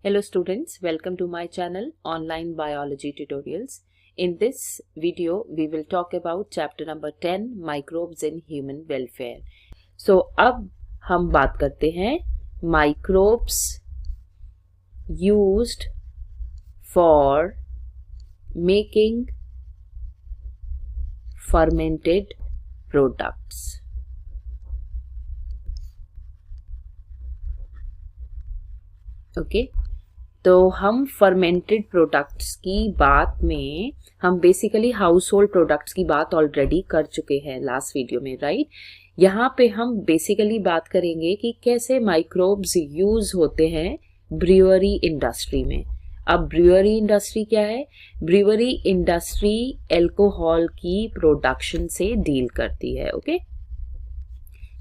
Hello students, welcome to my channel Online Biology Tutorials. In this video, we will talk about chapter number 10 Microbes in Human Welfare. So, अब हम बात करते हैं microbes used for making fermented products. Okay तो हम fermented products की बात में हम बेसिकली हाउस होल्ड प्रोडक्ट्स की बात ऑलरेडी कर चुके हैं लास्ट वीडियो में, राइट। यहाँ पे हम बेसिकली बात करेंगे कि कैसे माइक्रोब्स यूज होते हैं ब्रूअरी इंडस्ट्री में। अब ब्रूअरी इंडस्ट्री क्या है? ब्रूअरी इंडस्ट्री अल्कोहल की प्रोडक्शन से डील करती है, okay.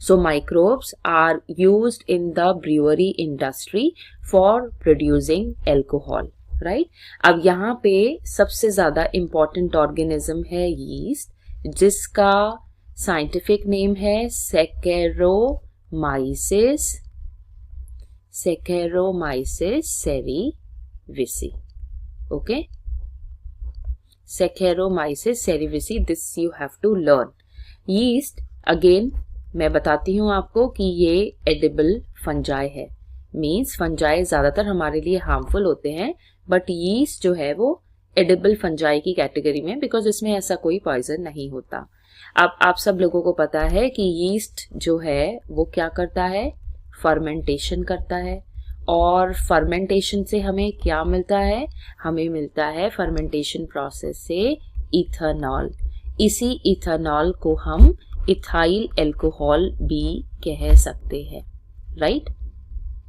So microbes are used in the brewery industry for producing alcohol, right? अब यहाँ पे सबसे ज़्यादा important organism है yeast, जिसका scientific name है Saccharomyces cerevisiae, okay? Saccharomyces cerevisiae, this you have to learn. Yeast again मैं बताती हूँ आपको कि ये एडिबल फंजाई है। मीन्स फंजाई ज़्यादातर हमारे लिए हार्मफुल होते हैं, बट यीस्ट जो है वो एडिबल फंजाई की कैटेगरी में, बिकॉज इसमें ऐसा कोई पॉइजन नहीं होता। अब आप सब लोगों को पता है कि यीस्ट जो है वो क्या करता है? फर्मेंटेशन करता है। और फर्मेंटेशन से हमें क्या मिलता है? हमें मिलता है फर्मेंटेशन प्रोसेस से इथेनॉल। इसी इथेनॉल को हम इथाइल अल्कोहल भी कह सकते हैं, right.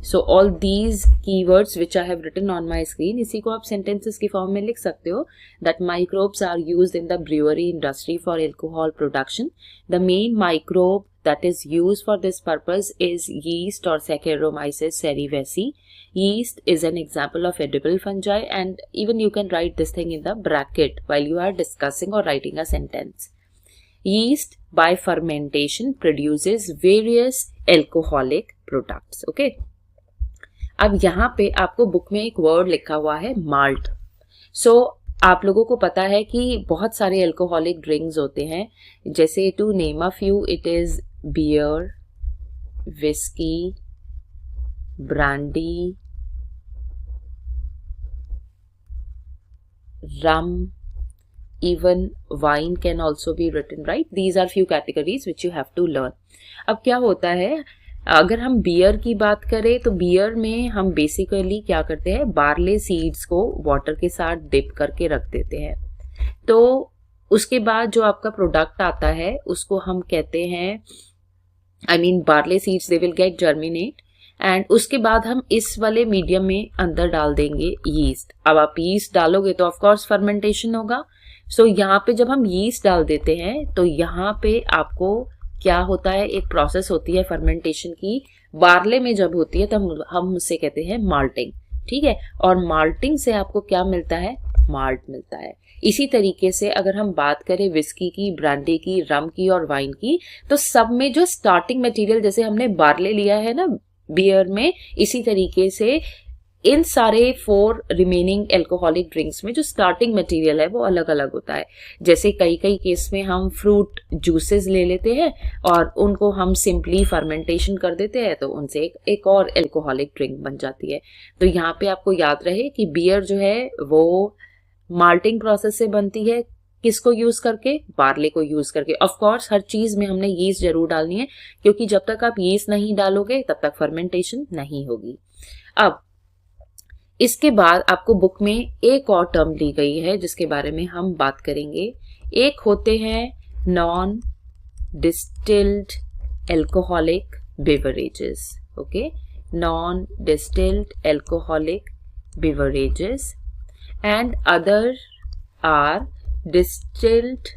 So all these keywords which I have written on my screen, इसी को आप सेंटेंसेस की फॉर्म में लिख सकते हो। That microbes are used in the brewery industry for alcohol production. The main microbe that is used for this purpose is yeast or Saccharomyces cerevisiae. Yeast is an example of edible fungi, and even you can write this thing in the bracket while you are discussing or writing a sentence. Yeast by fermentation produces various alcoholic products, okay? अब यहाँ पे आपको book में एक word लिखा हुआ है malt. सो आप लोगों को पता है कि बहुत सारे अल्कोहलिक ड्रिंक्स होते हैं, जैसे to name a few, it is beer, whisky, brandy, rum, even wine can also be written, right? These are few categories which you have to learn. अब क्या होता है, अगर हम बियर की बात करें तो बियर में हम बेसिकली क्या करते हैं? बार्ले सीड्स को वाटर के साथ डिप करके रख देते हैं। तो उसके बाद जो आपका प्रोडक्ट आता है उसको हम कहते हैं, barley seeds they will get germinate, and उसके बाद हम इस वाले मीडियम में अंदर डाल देंगे यीस्ट। अब आप यीस्ट डालोगे तो ऑफ कोर्स फर्मेंटेशन होगा। सो यहाँ पे जब हम यीस्ट डाल देते हैं तो यहाँ पे आपको क्या होता है? एक प्रोसेस होती है फर्मेंटेशन की। बार्ले में जब होती है तब हम उसे कहते हैं माल्टिंग, ठीक है। और माल्टिंग से आपको क्या मिलता है? माल्ट मिलता है। इसी तरीके से अगर हम बात करें विस्की की, ब्रांडी की, रम की और वाइन की, तो सब में जो स्टार्टिंग मटेरियल, जैसे हमने बार्ले लिया है ना बियर में, इसी तरीके से इन सारे 4 रिमेनिंग अल्कोहलिक ड्रिंक्स में जो स्टार्टिंग मटेरियल है वो अलग अलग होता है। जैसे कई केस में हम फ्रूट जूसेस ले लेते हैं और उनको हम सिंपली फर्मेंटेशन कर देते हैं, तो उनसे एक और अल्कोहलिक ड्रिंक बन जाती है। तो यहाँ पे आपको याद रहे कि बियर जो है वो माल्टिंग प्रोसेस से बनती है। किसको यूज करके? बार्ले को यूज करके। ऑफ कोर्स हर चीज में हमने यीस्ट जरूर डालनी है, क्योंकि जब तक आप यीस्ट नहीं डालोगे तब तक फर्मेंटेशन नहीं होगी। अब इसके बाद आपको बुक में एक और टर्म दी गई है जिसके बारे में हम बात करेंगे। एक होते हैं non distilled alcoholic beverages, okay, non distilled alcoholic beverages, and other are distilled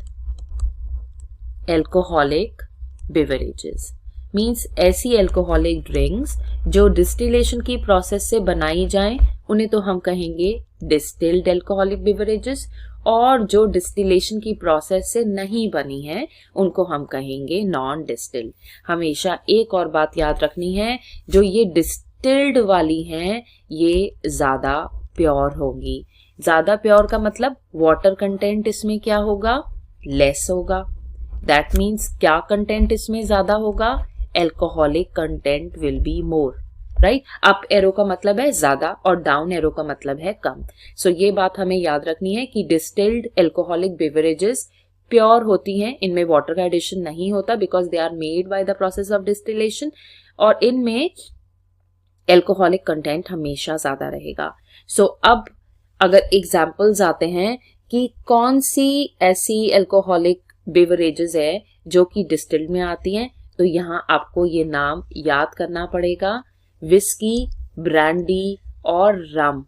alcoholic beverages. Means ऐसी अल्कोहलिक ड्रिंक्स जो डिस्टिलेशन की प्रोसेस से बनाई जाएं, उन्हें तो हम कहेंगे डिस्टिल्ड अल्कोहलिक बेवरेजेस, और जो डिस्टिलेशन की प्रोसेस से नहीं बनी है उनको हम कहेंगे नॉन डिस्टिल्ड। हमेशा एक और बात याद रखनी है, जो ये डिस्टिल्ड वाली हैं ये ज़्यादा प्योर होंगी। ज़्यादा प्योर का मतलब वाटर कंटेंट इसमें क्या होगा, लेस होगा। दैट मीन्स क्या कंटेंट इसमें ज़्यादा होगा, alcoholic content will be more, right. Up arrow का मतलब है ज़्यादा और डाउन एरो का मतलब है कम। सो ये बात हमें याद रखनी है कि डिस्टिल्ड एल्कोहलिक बेवरेजेस प्योर होती हैं, इनमें वाटर का एडिशन नहीं होता because they are made by the process of distillation, और इनमें एल्कोहलिक कंटेंट हमेशा ज्यादा रहेगा। सो अब अगर एग्जाम्पल्स आते हैं कि कौन सी ऐसी एल्कोहलिक बेवरेजेस है जो कि डिस्टिल्ड में आती हैं, तो यहाँ आपको ये नाम याद करना पड़ेगा, विस्की, ब्रांडी और रम,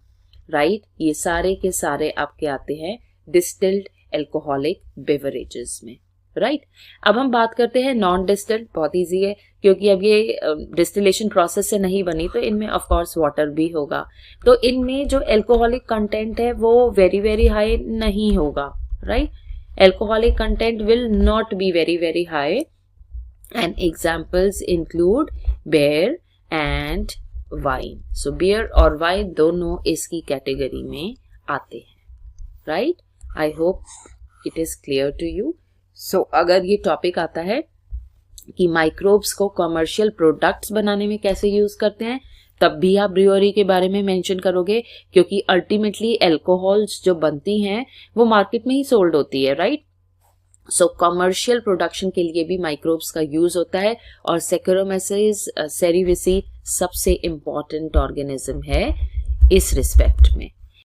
राइट। ये सारे के सारे आपके आते हैं डिस्टिल्ड एल्कोहलिक बेवरेजेस में, राइट। अब हम बात करते हैं नॉन डिस्टिल्ड। बहुत इजी है क्योंकि अब ये डिस्टिलेशन प्रोसेस से नहीं बनी, तो इनमें ऑफ कोर्स वाटर भी होगा। तो इनमें जो एल्कोहलिक कंटेंट है वो वेरी वेरी हाई नहीं होगा, right. Alcoholic content will not be very very high, and examples include beer and wine. So beer और वाइन दोनों इसकी कैटेगरी में आते हैं, right. I hope it is clear to you. So अगर ये टॉपिक आता है कि माइक्रोब्स को कमर्शियल प्रोडक्ट्स बनाने में कैसे यूज करते हैं, तब भी आप ब्रूअरी के बारे में मेंशन करोगे, क्योंकि अल्टीमेटली एल्कोहल्स जो बनती हैं वो मार्केट में ही सोल्ड होती है, राइट। सो कमर्शियल प्रोडक्शन के लिए भी माइक्रोब्स का यूज होता है, और सेकेरोमाइसिस सेरेविसी सबसे इम्पॉर्टेंट ऑर्गेनिज्म है इस रिस्पेक्ट में।